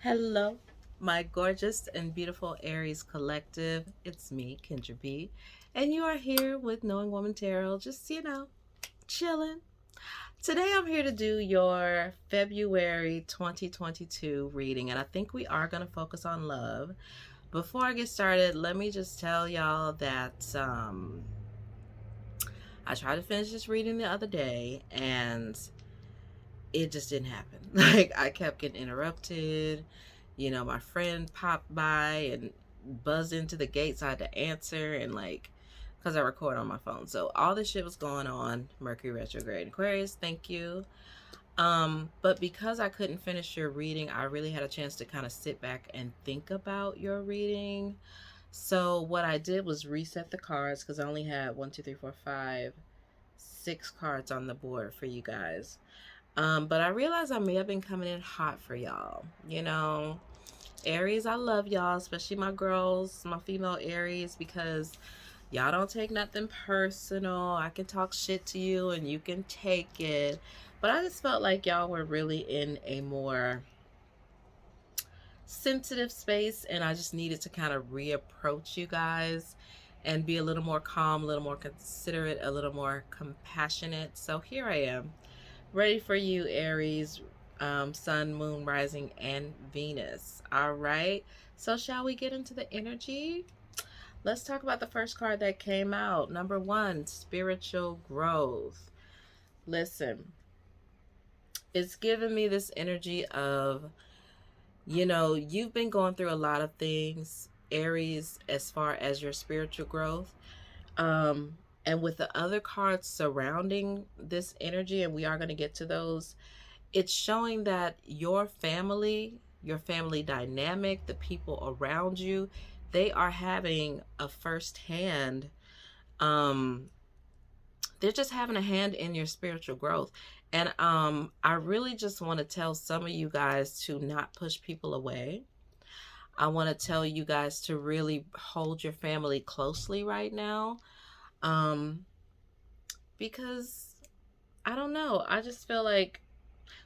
Hello, my gorgeous and beautiful Aries collective. It's me, Kendra B, and you are here with Knowing Woman Tarot, just, chilling. Today I'm here to do your February 2022 reading, and I think we are going to focus on love. Before I get started, let me just tell y'all that I tried to finish this reading the other day, and it just didn't happen. Like, I kept getting interrupted. My friend popped by and buzzed into the gate, so I had to answer, and because I record on my phone. So all this shit was going on. Mercury retrograde, Aquarius, thank you. But because I couldn't finish your reading, I really had a chance to kind of sit back and think about your reading. So what I did was reset the cards because I only had 6 cards on the board for you guys. But I realized I may have been coming in hot for y'all. Aries, I love y'all, especially my girls, my female Aries, because y'all don't take nothing personal. I can talk shit to you and you can take it. But I just felt like y'all were really in a more sensitive space, and I just needed to kind of reapproach you guys and be a little more calm, a little more considerate, a little more compassionate. So here I am, ready for you, Aries, Sun, Moon, Rising, and Venus. All right. So shall we get into the energy? Let's talk about the first card that came out. Number 1, spiritual growth. Listen, it's giving me this energy of, you've been going through a lot of things, Aries, as far as your spiritual growth. And with the other cards surrounding this energy, and we are going to get to those, it's showing that your family dynamic, the people around you, they are having a firsthand, they're just having a hand in your spiritual growth. And I really just want to tell some of you guys to not push people away. I want to tell you guys to really hold your family closely right now. Because I don't know, I just feel like,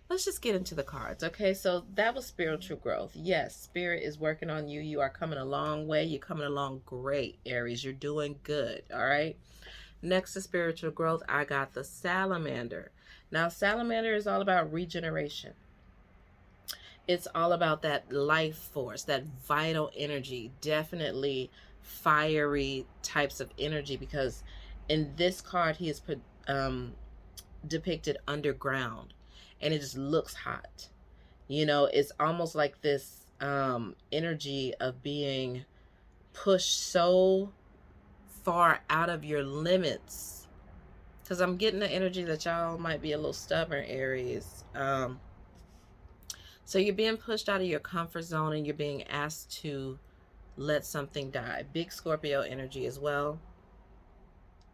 let's just get into the cards. Okay, so that was spiritual growth. Yes, spirit is working on you. You are coming a long way. You're coming along great, Aries. You're doing good. All right. Next to spiritual growth, I got the salamander. Now, salamander is all about regeneration. It's all about that life force, that vital energy, definitely fiery types of energy, because in this card, he is depicted underground, and it just looks hot. It's almost like this energy of being pushed so far out of your limits, because I'm getting the energy that y'all might be a little stubborn, Aries. So you're being pushed out of your comfort zone, and you're being asked to let something die. Big Scorpio energy as well,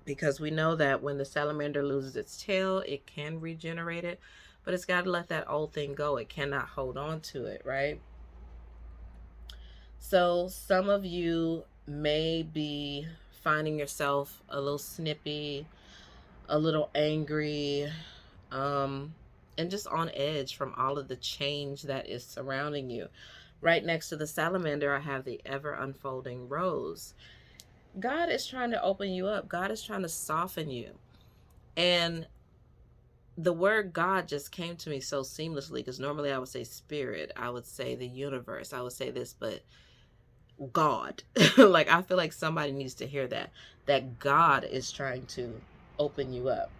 because we know that when the salamander loses its tail, it can regenerate it, but it's got to let that old thing go. It cannot hold on to it, right? So some of you may be finding yourself a little snippy, a little angry, and just on edge from all of the change that is surrounding you. Right next to the salamander, I have the ever unfolding rose. God is trying to open you up. God is trying to soften you. And the word God just came to me so seamlessly, because normally I would say spirit, I would say the universe, I would say this, but God. Like, I feel like somebody needs to hear that God is trying to open you up.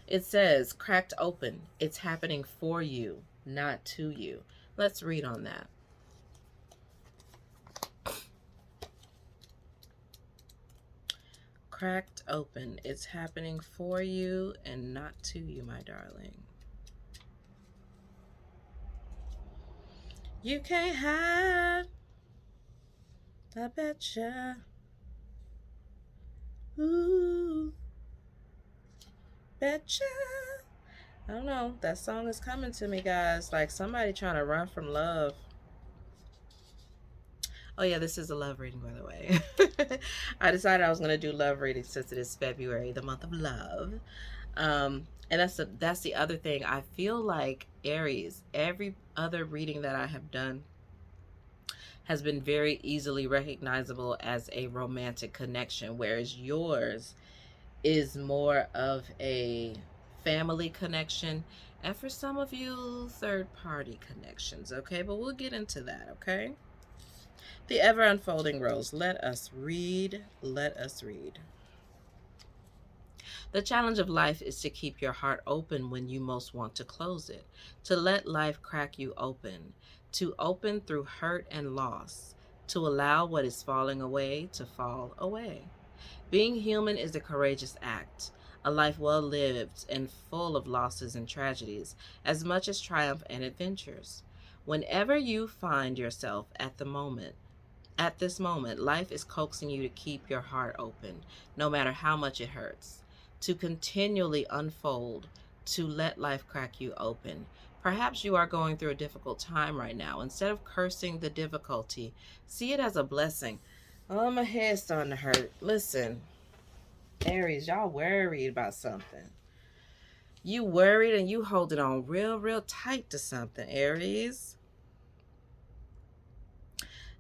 It says, cracked open. It's happening for you, not to you. Let's read on that. Cracked open. It's happening for you and not to you, my darling. You can't hide. I betcha. Ooh. Betcha. I don't know. That song is coming to me, guys. Like somebody trying to run from love. Oh yeah, this is a love reading, by the way. I decided I was going to do love readings since it is February, the month of love. And that's the other thing. I feel like Aries, other reading that I have done has been very easily recognizable as a romantic connection, whereas yours is more of a family connection, and for some of you, third party connections. Okay, but we'll get into that. Okay, the ever unfolding rose. Let us read. Let us read. The challenge of life is to keep your heart open when you most want to close it, to let life crack you open, to open through hurt and loss, to allow what is falling away to fall away. Being human is a courageous act, a life well lived and full of losses and tragedies, as much as triumph and adventures. Whenever you find yourself at this moment, life is coaxing you to keep your heart open, no matter how much it hurts, to continually unfold, to let life crack you open. Perhaps you are going through a difficult time right now. Instead of cursing the difficulty, see it as a blessing. Oh, my head's starting to hurt. Listen, Aries, y'all worried about something. You worried and you holding on real, real tight to something, Aries.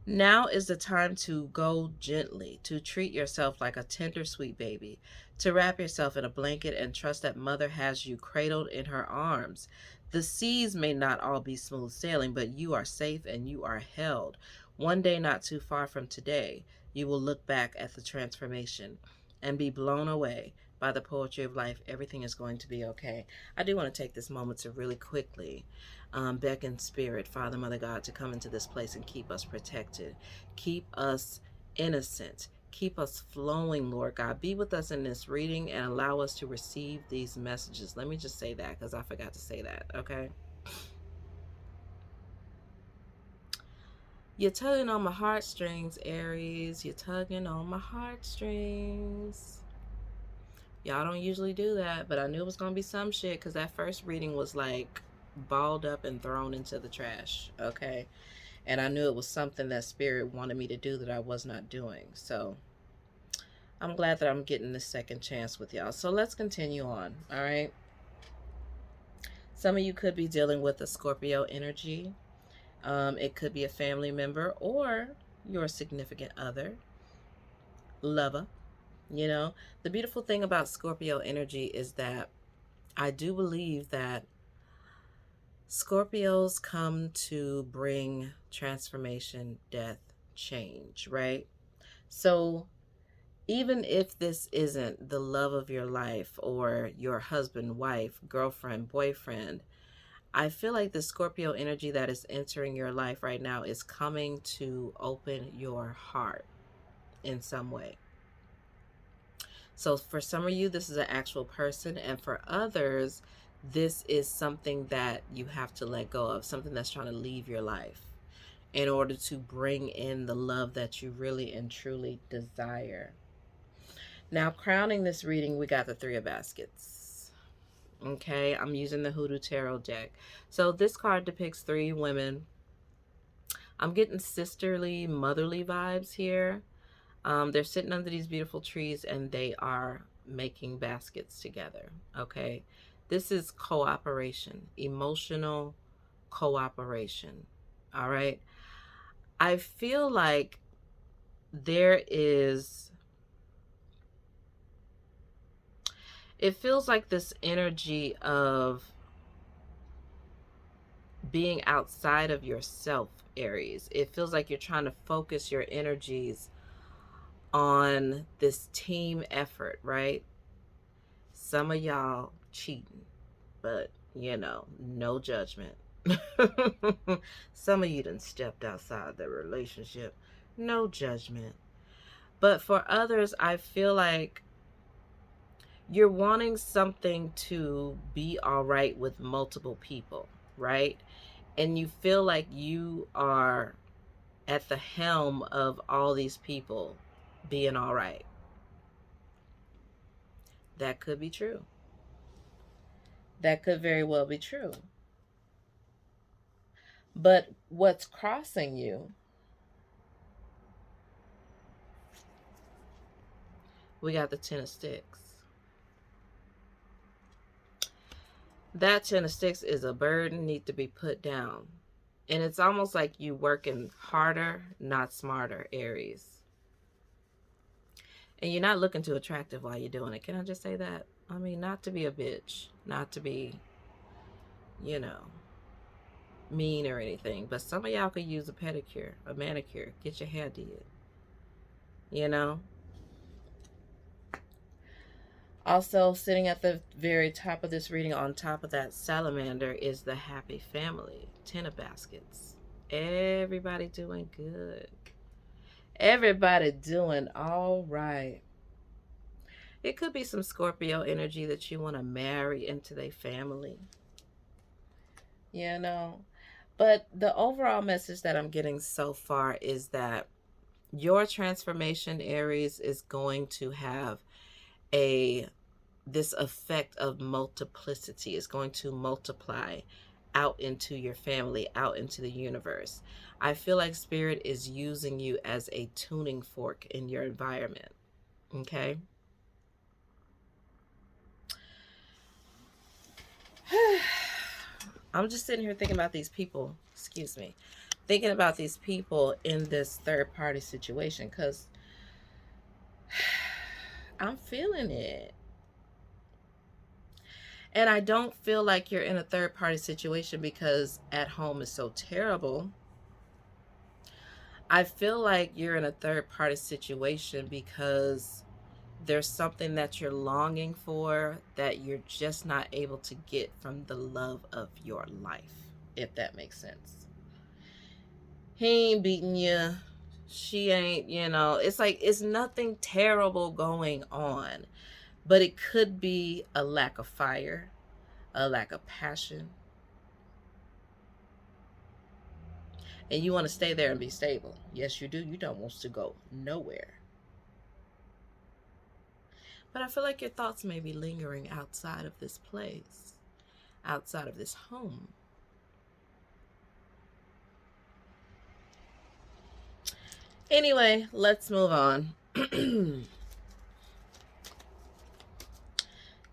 Now is the time to go gently, to treat yourself like a tender, sweet baby, to wrap yourself in a blanket and trust that Mother has you cradled in her arms. The seas may not all be smooth sailing, but you are safe and you are held. One day, not too far from today, you will look back at the transformation and be blown away by the poetry of life. Everything is going to be okay. I do want to take this moment to really quickly beckon spirit, Father, Mother God, to come into this place and keep us protected, keep us innocent, keep us flowing, Lord God. Be with us in this reading and allow us to receive these messages. Let me just say that because I forgot to say that, okay? You're tugging on my heartstrings, Aries. You're tugging on my heartstrings. Y'all don't usually do that, but I knew it was going to be some shit because that first reading was like balled up and thrown into the trash, okay? And I knew it was something that spirit wanted me to do that I was not doing. So I'm glad that I'm getting this second chance with y'all. So let's continue on. All right. Some of you could be dealing with a Scorpio energy. It could be a family member or your significant other, lover. You know, the beautiful thing about Scorpio energy is that I do believe that Scorpios come to bring transformation, death, change, right? So even if this isn't the love of your life or your husband, wife, girlfriend, boyfriend, I feel like the Scorpio energy that is entering your life right now is coming to open your heart in some way. So for some of you, this is an actual person, and for others, this is something that you have to let go of, something that's trying to leave your life in order to bring in the love that you really and truly desire. Now, crowning this reading, we got the Three of Baskets. Okay, I'm using the Hoodoo Tarot deck. So this card depicts three women. I'm getting sisterly, motherly vibes here. They're sitting under these beautiful trees and they are making baskets together. Okay, this is cooperation, emotional cooperation. All right, I feel like there is, it feels like this energy of being outside of yourself, Aries. It feels like you're trying to focus your energies on this team effort, right? Some of y'all cheating, but you know, no judgment. Some of you done stepped outside the relationship, no judgment. But for others, I feel like you're wanting something to be all right with multiple people, right? And you feel like you are at the helm of all these people being all right. That could be true. That could very well be true. But what's crossing you, we got the Ten of Sticks. That Ten of Sticks is a burden need to be put down. And it's almost like you working harder, not smarter, Aries. And you're not looking too attractive while you're doing it. Can I just say that? I mean, not to be a bitch, not to be, you know, mean or anything. But some of y'all could use a pedicure, a manicure, get your hair did. You know? Also, sitting at the very top of this reading, on top of that salamander, is the happy family. 10 of baskets. Everybody doing good. Everybody doing all right. It could be some Scorpio energy that you want to marry into their family. You know? But the overall message that I'm getting so far is that your transformation, Aries, is going to have a this effect of multiplicity. Is going to multiply out into your family, out into the universe. I feel like Spirit is using you as a tuning fork in your environment. Okay? I'm just sitting here thinking about these people, excuse me, thinking about these people in this third party situation, because I'm feeling it. And I don't feel like you're in a third party situation because at home is so terrible. I feel like you're in a third party situation because there's something that you're longing for that you're just not able to get from the love of your life, if that makes sense. He ain't beating you. She ain't, it's like it's nothing terrible going on, but it could be a lack of fire, a lack of passion. And you want to stay there and be stable. Yes, you do. You don't want to go nowhere. But I feel like your thoughts may be lingering outside of this place, outside of this home. Anyway, let's move on.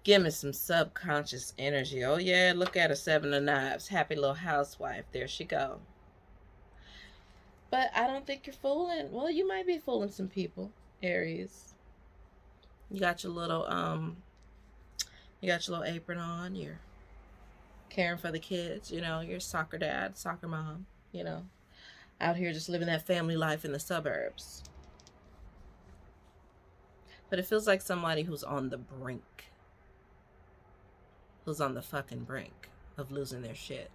Give me some subconscious energy. Oh yeah, look at her, 7 of Knives. Happy little housewife. There she go. But I don't think you're fooling. Well, you might be fooling some people, Aries. You got your little apron on. You're caring for the kids. You're a soccer dad, soccer mom. Out here just living that family life in the suburbs. But it feels like somebody who's on the brink, who's on the fucking brink of losing their shit.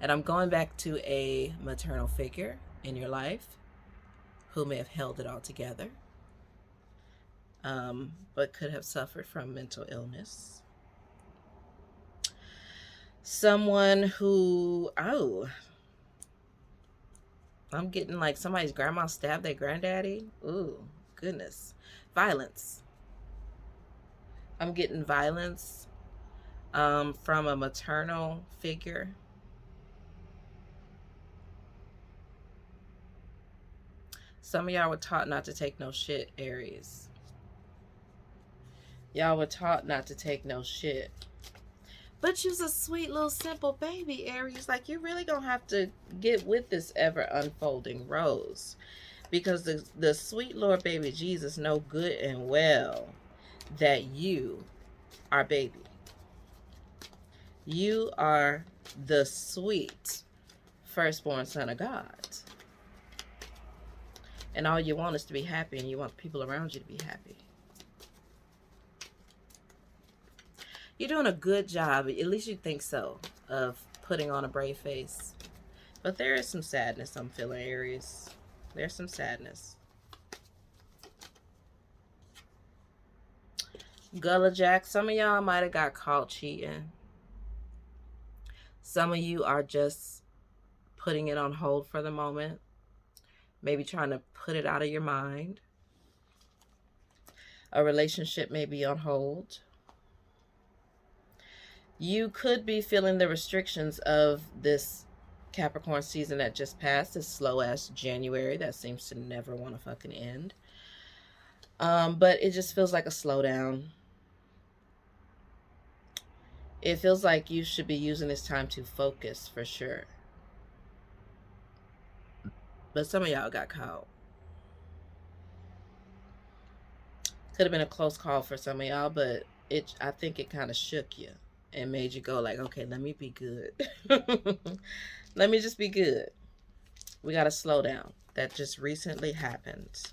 And I'm going back to a maternal figure in your life who may have held it all together, but could have suffered from mental illness. Someone who, I'm getting like somebody's grandma stabbed their granddaddy. Ooh, goodness. Violence. I'm getting violence from a maternal figure. Some of y'all were taught not to take no shit, Aries. Y'all were taught not to take no shit. But you's a sweet little simple baby, Aries. Like, you really gonna have to get with this ever unfolding rose. Because the sweet Lord baby Jesus know good and well that you are baby. You are the sweet firstborn son of God. And all you want is to be happy, and you want people around you to be happy. You're doing a good job, at least you think so, of putting on a brave face. But there is some sadness I'm feeling, Aries. There's some sadness. Gullah Jack, some of y'all might have got caught cheating. Some of you are just putting it on hold for the moment. Maybe trying to put it out of your mind. A relationship may be on hold. You could be feeling the restrictions of this Capricorn season that just passed, this slow ass January that seems to never want to fucking end. But it just feels like a slowdown. It feels like you should be using this time to focus for sure. But some of y'all got caught. Could have been a close call for some of y'all, but I think it kind of shook you and made you go like, okay, let me be good. Let me just be good. We got to slow down. That just recently happened.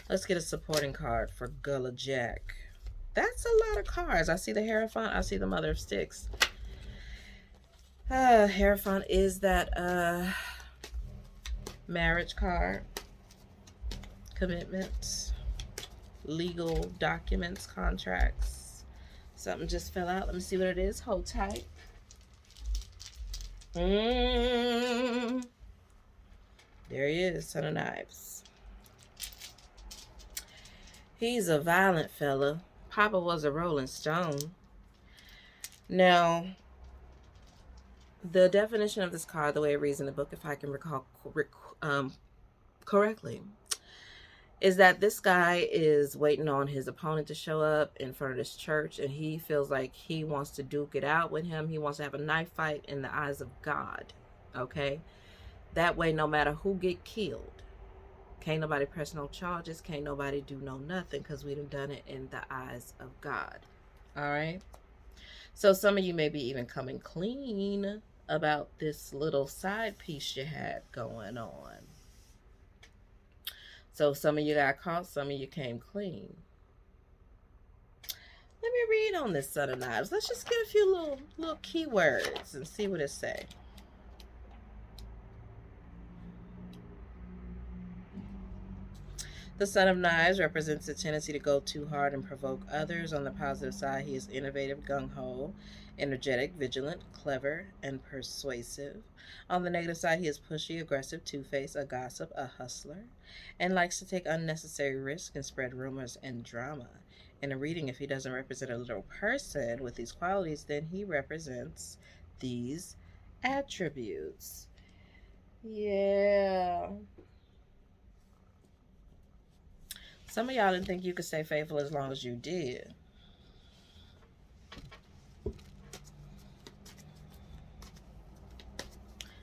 Let's get a supporting card for Gullah Jack. That's a lot of cards. I see the Hierophant. I see the Mother of Sticks. Hierophant is that marriage card. Commitments. Legal documents. Contracts. Something just fell out. Let me see what it is. Hold tight. There he is. Son of Knives. He's a violent fella. Papa was a Rolling Stone. Now, the definition of this card, the way it reads in the book, if I can recall correctly, is that this guy is waiting on his opponent to show up in front of this church, and he feels like he wants to duke it out with him. He wants to have a knife fight in the eyes of God, okay? That way, no matter who get killed, can't nobody press no charges, can't nobody do no nothing, because we done it in the eyes of God, all right? So some of you may be even coming clean about this little side piece you had going on. So some of you got caught, some of you came clean. Let me read on this Son of Knives. Let's just get a few little keywords and see what it say. The Son of Knives represents the tendency to go too hard and provoke others. On the positive side, he is innovative, gung-ho, energetic, vigilant, clever, and persuasive. On the negative side, he is pushy, aggressive, two-faced, a gossip, a hustler, and likes to take unnecessary risks and spread rumors and drama. In a reading, if he doesn't represent a little person with these qualities, then he represents these attributes. Yeah. Some of y'all didn't think you could stay faithful as long as you did.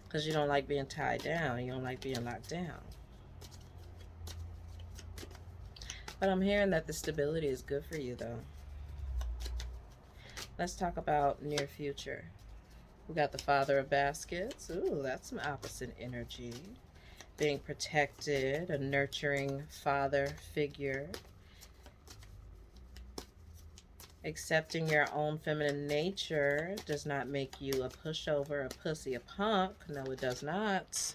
Because you don't like being tied down. You don't like being locked down. But I'm hearing that the stability is good for you, though. Let's talk about near future. We got the Father of Baskets. Ooh, that's some opposite energy. Being protected, a nurturing father figure. Accepting your own feminine nature does not make you a pushover, a pussy, a punk. No, it does not.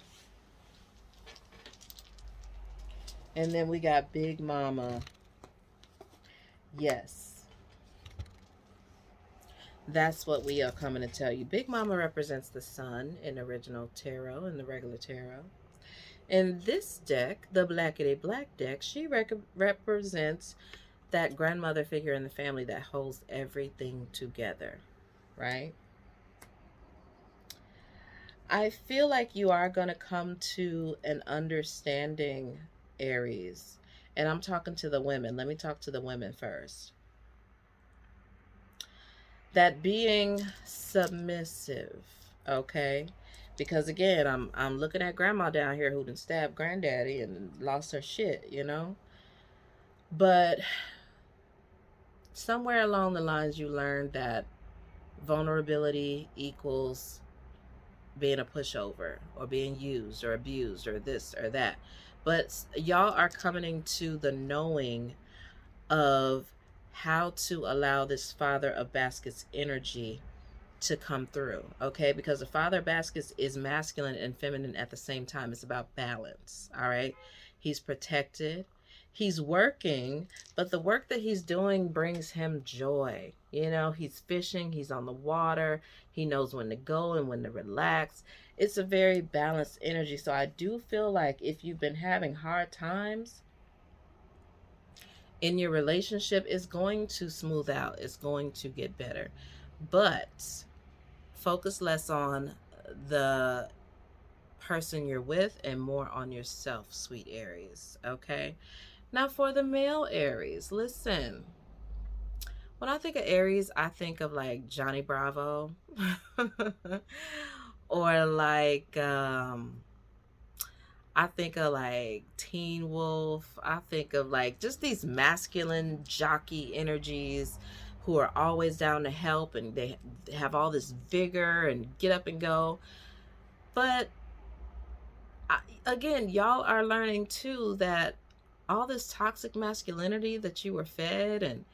And then we got Big Mama. Yes. That's what we are coming to tell you. Big Mama represents the sun in original tarot and the regular tarot. In this deck, the Blackity Black deck, she represents that grandmother figure in the family that holds everything together, right? I feel like you are going to come to an understanding, Aries. And I'm talking to the women. Let me talk to the women first. That being submissive, okay? Because again, I'm looking at grandma down here who done stabbed granddaddy and lost her shit, you know? But somewhere along the lines you learned that vulnerability equals being a pushover or being used or abused or this or that. But y'all are coming into the knowing of how to allow this Father of Baskets energy to come through, okay? Because the Father of Baskets is masculine and feminine at the same time. It's about balance, all right? He's protected. He's working, but the work that he's doing brings him joy. You know, he's fishing, he's on the water, he knows when to go and when to relax. It's a very balanced energy. So I do feel like if you've been having hard times in your relationship, it's going to smooth out. It's going to get better. But focus less on the person you're with and more on yourself, sweet Aries, okay? Now for the male Aries, listen. When I think of Aries, I think of like Johnny Bravo. Or like I think of like Teen Wolf. I think of like just these masculine jockey energies who are always down to help, and they have all this vigor and get up and go. But again, y'all are learning too that all this toxic masculinity that you were fed, and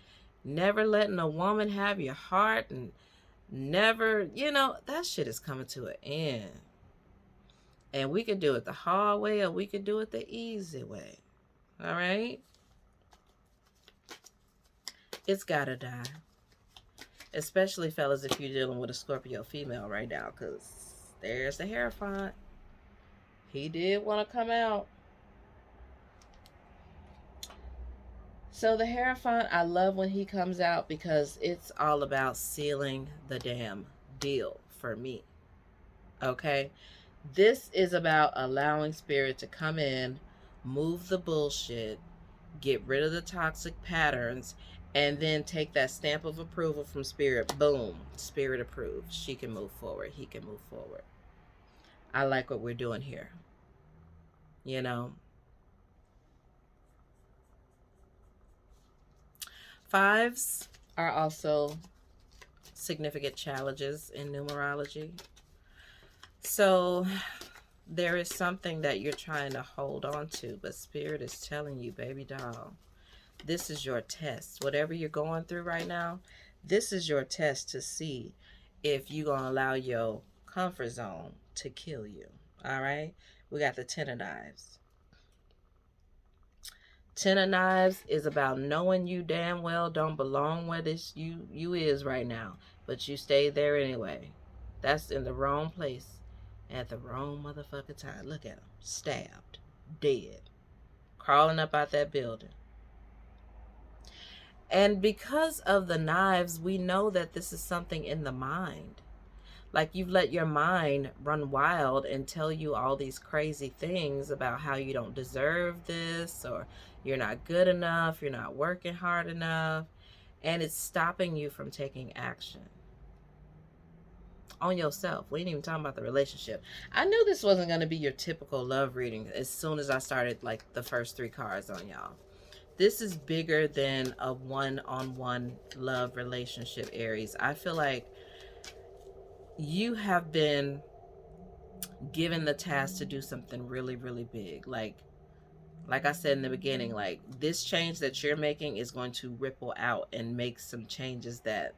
never letting a woman have your heart, and never, that shit is coming to an end. And we can do it the hard way, or we can do it the easy way. All right? It's gotta die. Especially, fellas, if you're dealing with a Scorpio female right now, because there's the Hierophant. He did want to come out. So the Hierophant, I love when he comes out because it's all about sealing the damn deal for me. Okay? This is about allowing Spirit to come in, move the bullshit, get rid of the toxic patterns, and then take that stamp of approval from Spirit. Boom. Spirit approved. She can move forward. He can move forward. I like what we're doing here. You know? Fives are also significant challenges in numerology. So there is something that you're trying to hold on to, but Spirit is telling you, baby doll, this is your test. Whatever you're going through right now, this is your test to see if you're going to allow your comfort zone to kill you. All right? We got the Ten of Knives. Ten of Knives is about knowing you damn well don't belong where this you is right now, but you stay there anyway. That's in the wrong place at the wrong motherfucking time. Look at him. Stabbed. Dead. Crawling up out that building. And because of the knives, we know that this is something in the mind. Like, you've let your mind run wild and tell you all these crazy things about how you don't deserve this, or you're not good enough, you're not working hard enough, and it's stopping you from taking action on yourself. We ain't even talking about the relationship. I knew this wasn't going to be your typical love reading as soon as I started like the first 3 cards on y'all. This is bigger than a one-on-one love relationship, Aries. I feel like you have been given the task to do something really, really big. Like I said in the beginning, like, this change that you're making is going to ripple out and make some changes that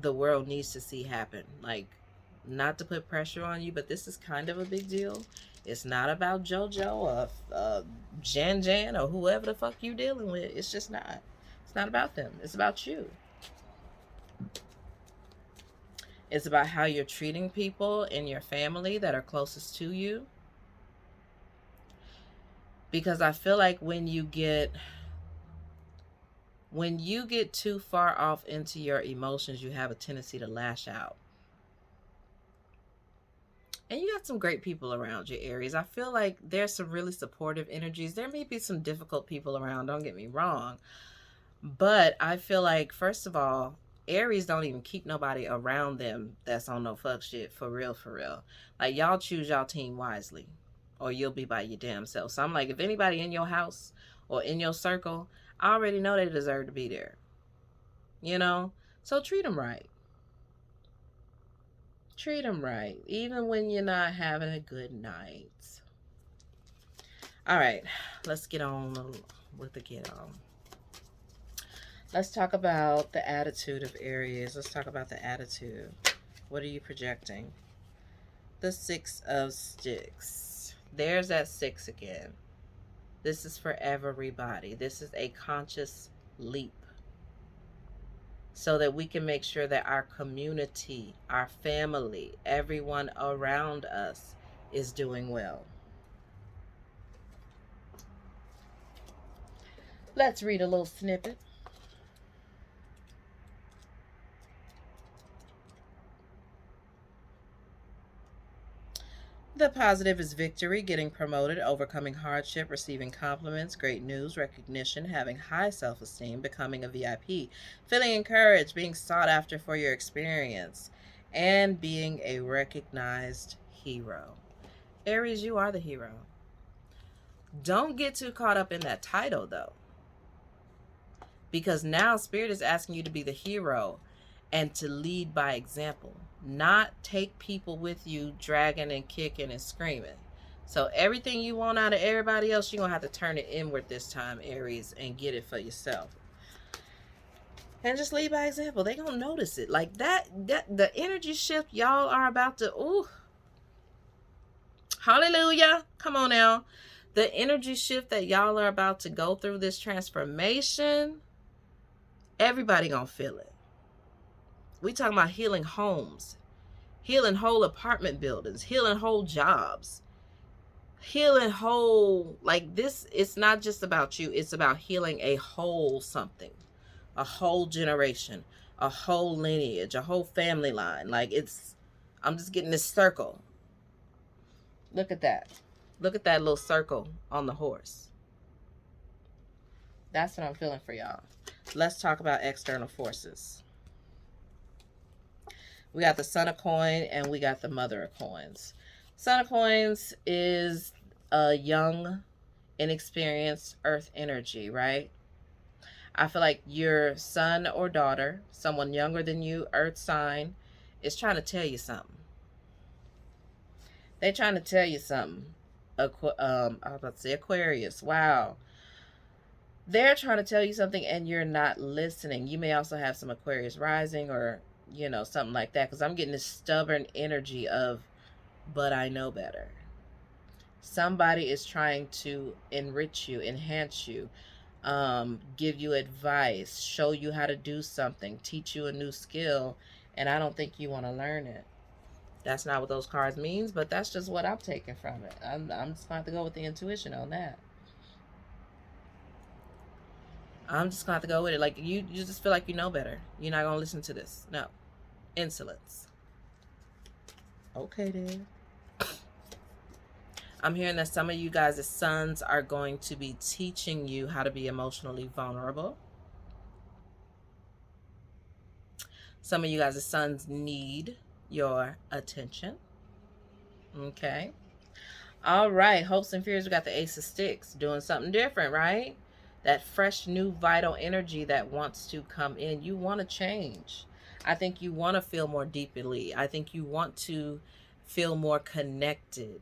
the world needs to see happen. Like, not to put pressure on you, but this is kind of a big deal. It's not about JoJo or Jan Jan or whoever the fuck you dealing with. It's just not. It's not about them. It's about you. It's about how you're treating people in your family that are closest to you. Because I feel like when you get too far off into your emotions, you have a tendency to lash out. And you got some great people around you, Aries. I feel like there's some really supportive energies. There may be some difficult people around, don't get me wrong. But I feel like, first of all, Aries don't even keep nobody around them that's on no fuck shit, for real, for real. Like, y'all choose y'all team wisely, or you'll be by your damn self. So I'm like, if anybody in your house or in your circle, I already know they deserve to be there. You know? So treat them right. Treat them right, even when you're not having a good night. All right, let's get on with the get on. Let's talk about the attitude of Aries. Let's talk about the attitude. What are you projecting? The Six of Sticks. There's that 6 again. This is for everybody. This is a conscious leap, so that we can make sure that our community, our family, everyone around us is doing well. Let's read a little snippet. The positive is victory, getting promoted, overcoming hardship, receiving compliments, great news, recognition, having high self esteem, becoming a VIP, feeling encouraged, being sought after for your experience, and being a recognized hero. Aries, you are the hero. Don't get too caught up in that title, though, because now Spirit is asking you to be the hero and to lead by example, not take people with you dragging and kicking and screaming. So everything you want out of everybody else, you're going to have to turn it inward this time, Aries, and get it for yourself. And just lead by example. They're going to notice it. Like that the energy shift y'all are about to, ooh, hallelujah. Come on now. The energy shift that y'all are about to go through, this transformation, everybody going to feel it. We talking about healing homes, healing whole apartment buildings, healing whole jobs, healing whole, like this. It's not just about you. It's about healing a whole something, a whole generation, a whole lineage, a whole family line. Like it's, I'm just getting this circle. Look at that. Look at that little circle on the horse. That's what I'm feeling for y'all. Let's talk about external forces. We got the Son of Coin and we got the Mother of Coins. Son of Coins is a young, inexperienced earth energy, right? I feel like your son or daughter, someone younger than you, earth sign, is trying to tell you something. They're trying to tell you something. I was about to say Aquarius. Wow. They're trying to tell you something and you're not listening. You may also have some Aquarius rising or, you know, something like that. Because I'm getting this stubborn energy of, but I know better. Somebody is trying to enrich you, enhance you, give you advice, show you how to do something, teach you a new skill. And I don't think you want to learn it. That's not what those cards means, but that's just what I'm taking from it. I'm just going to have to go with the intuition on that. I'm just going to have to go with it. Like, you just feel like you know better. You're not going to listen to this. No. Insolence. Okay, then. I'm hearing that some of you guys' sons are going to be teaching you how to be emotionally vulnerable. Some of you guys' sons need your attention. Okay. All right. Hopes and fears. We got the Ace of Sticks. Doing something different, right? That fresh, new, vital energy that wants to come in. You want to change. I think you want to feel more deeply. I think you want to feel more connected.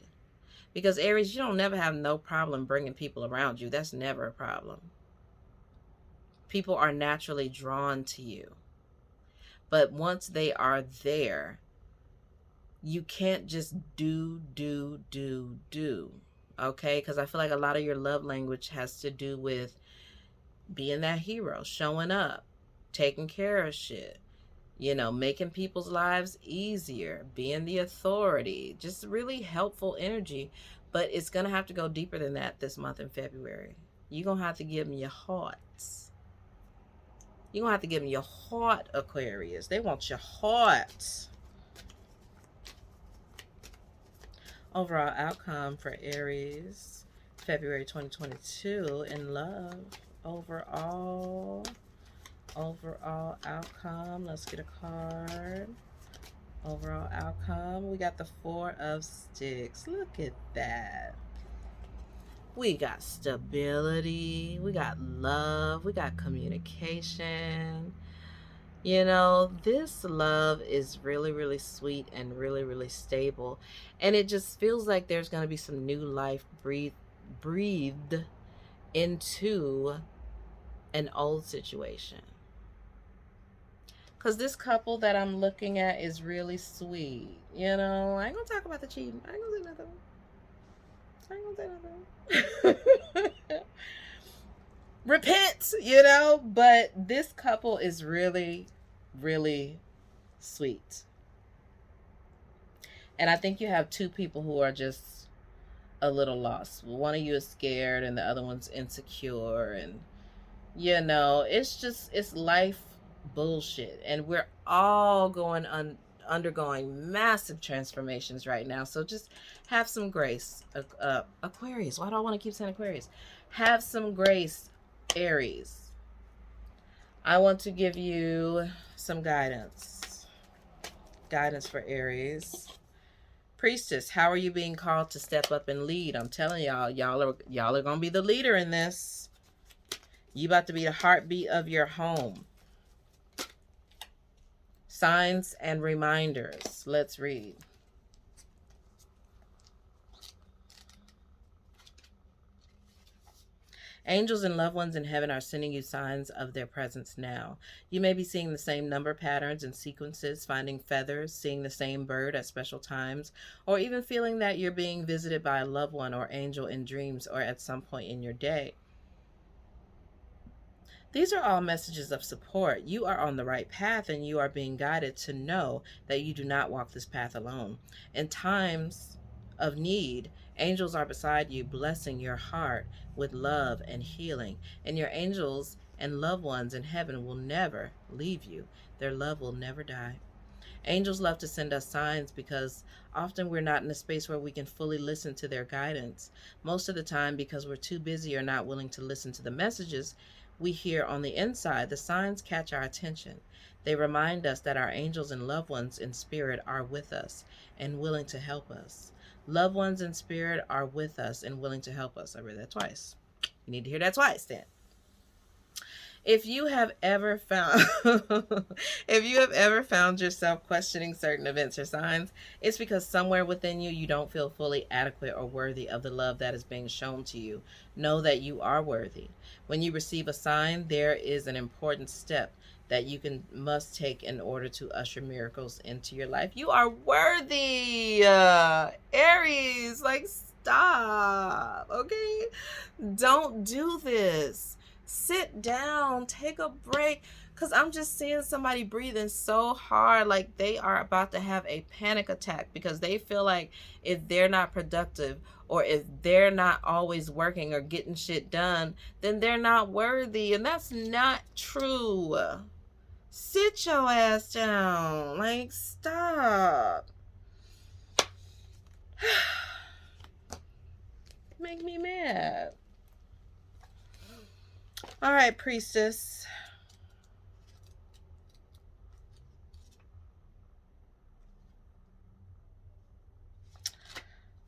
Because Aries, you don't never have no problem bringing people around you. That's never a problem. People are naturally drawn to you. But once they are there, you can't just do. Okay? Because I feel like a lot of your love language has to do with being that hero, showing up, taking care of shit, you know, making people's lives easier, being the authority, just really helpful energy. But it's going to have to go deeper than that this month in February. You're going to have to give them your hearts. You're going to have to give them your heart, Aquarius. They want your heart. Overall outcome for Aries, February 2022 in love. Overall outcome. Let's get a card. Overall outcome. We got the Four of Sticks. Look at that. We got stability. We got love. We got communication. You know, this love is really, really sweet and really, really stable. And it just feels like there's going to be some new life breathed into an old situation. Because this couple that I'm looking at is really sweet. You know, I ain't going to talk about the cheating. I ain't going to say nothing. Repent, you know, but this couple is really, really sweet. And I think you have two people who are just a little lost. One of you is scared and the other one's insecure. And, you know, it's life bullshit. And we're all going undergoing massive transformations right now. So just have some grace. Aquarius. Why do I want to keep saying Aquarius? Have some grace, Aries. I want to give you some guidance. Guidance for Aries. Priestess, how are you being called to step up and lead? I'm telling y'all are gonna be the leader in this. You about to be the heartbeat of your home. Signs and reminders. Let's read. Angels and loved ones in heaven are sending you signs of their presence now. You may be seeing the same number patterns and sequences, finding feathers, seeing the same bird at special times, or even feeling that you're being visited by a loved one or angel in dreams or at some point in your day. These are all messages of support. You are on the right path and you are being guided to know that you do not walk this path alone. In times of need, angels are beside you, blessing your heart with love and healing. And your angels and loved ones in heaven will never leave you. Their love will never die. Angels love to send us signs because often we're not in a space where we can fully listen to their guidance. Most of the time, because we're too busy or not willing to listen to the messages we hear on the inside, the signs catch our attention. They remind us that our angels and loved ones in spirit are with us and willing to help us. Loved ones in spirit are with us and willing to help us. I read that twice. You need to hear that twice then. If you have ever found if you have ever found yourself questioning certain events or signs, it's because somewhere within you you don't feel fully adequate or worthy of the love that is being shown to you. Know that you are worthy. When you receive a sign, there is an important step that you must take in order to usher miracles into your life. You are worthy. Aries, like stop. Okay? Don't do this. Sit down, take a break, because I'm just seeing somebody breathing so hard like they are about to have a panic attack because they feel like if they're not productive or if they're not always working or getting shit done, then they're not worthy. And that's not true. Sit your ass down. Like, stop. Make me mad. All right, priestess.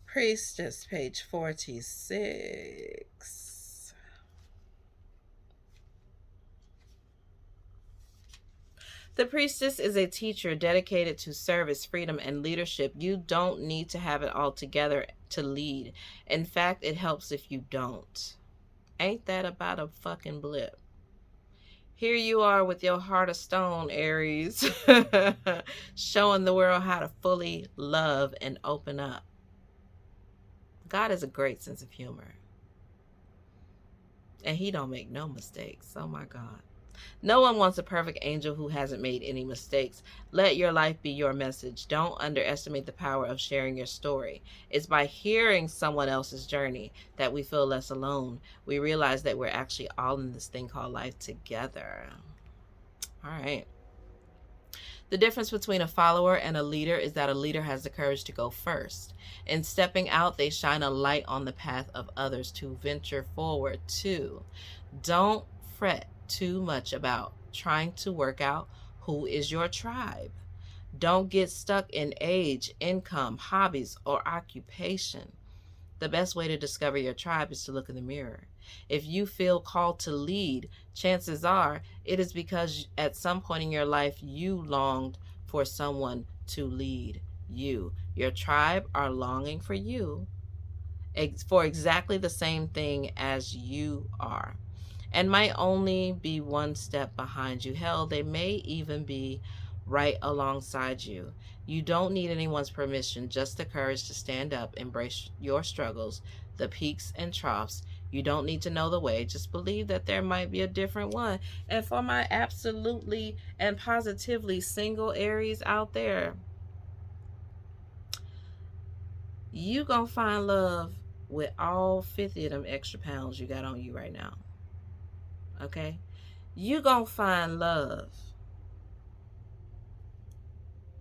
Priestess, page 46. The priestess is a teacher dedicated to service, freedom, and leadership. You don't need to have it all together to lead. In fact, it helps if you don't. Ain't that about a fucking blip? Here you are with your heart of stone, Aries, showing the world how to fully love and open up. God has a great sense of humor. And he don't make no mistakes. Oh my God. No one wants a perfect angel who hasn't made any mistakes. Let your life be your message. Don't underestimate the power of sharing your story. It's by hearing someone else's journey that we feel less alone. We realize that we're actually all in this thing called life together. All right. The difference between a follower and a leader is that a leader has the courage to go first. In stepping out, they shine a light on the path of others to venture forward too. Don't fret too much about trying to work out who is your tribe. Don't get stuck in age, income, hobbies, or occupation. The best way to discover your tribe is to look in the mirror. If you feel called to lead, chances are it is because at some point in your life you longed for someone to lead you. Your tribe are longing for you for exactly the same thing as you are, and might only be one step behind you. Hell, they may even be right alongside you. You don't need anyone's permission, just the courage to stand up, embrace your struggles, the peaks and troughs. You don't need to know the way, just believe that there might be a different one. And for my absolutely and positively single Aries out there, you gonna find love with all 50 of them extra pounds you got on you right now. Okay? You gonna find love.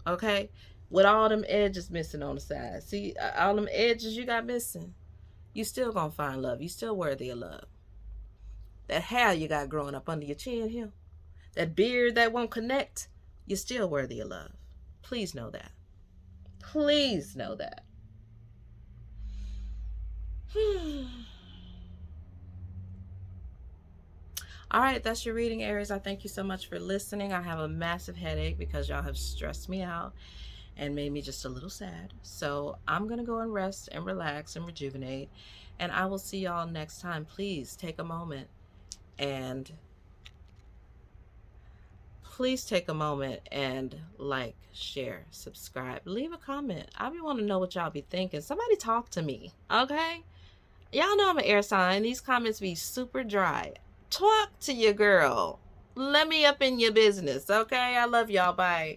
Okay? With all them edges missing on the side. See, all them edges you got missing. You still gonna find love. You still worthy of love. That hair you got growing up under your chin here, that beard that won't connect, you're still worthy of love. Please know that. Please know that. All right, that's your reading, Aries. I thank you so much for listening. I have a massive headache because y'all have stressed me out and made me just a little sad. So I'm going to go and rest and relax and rejuvenate. And I will see y'all next time. Please take a moment and like, share, subscribe, leave a comment. I be want to know what y'all be thinking. Somebody talk to me, okay? Y'all know I'm an air sign. These comments be super dry. Talk to your girl. Let me up in your business, okay? I love y'all. Bye.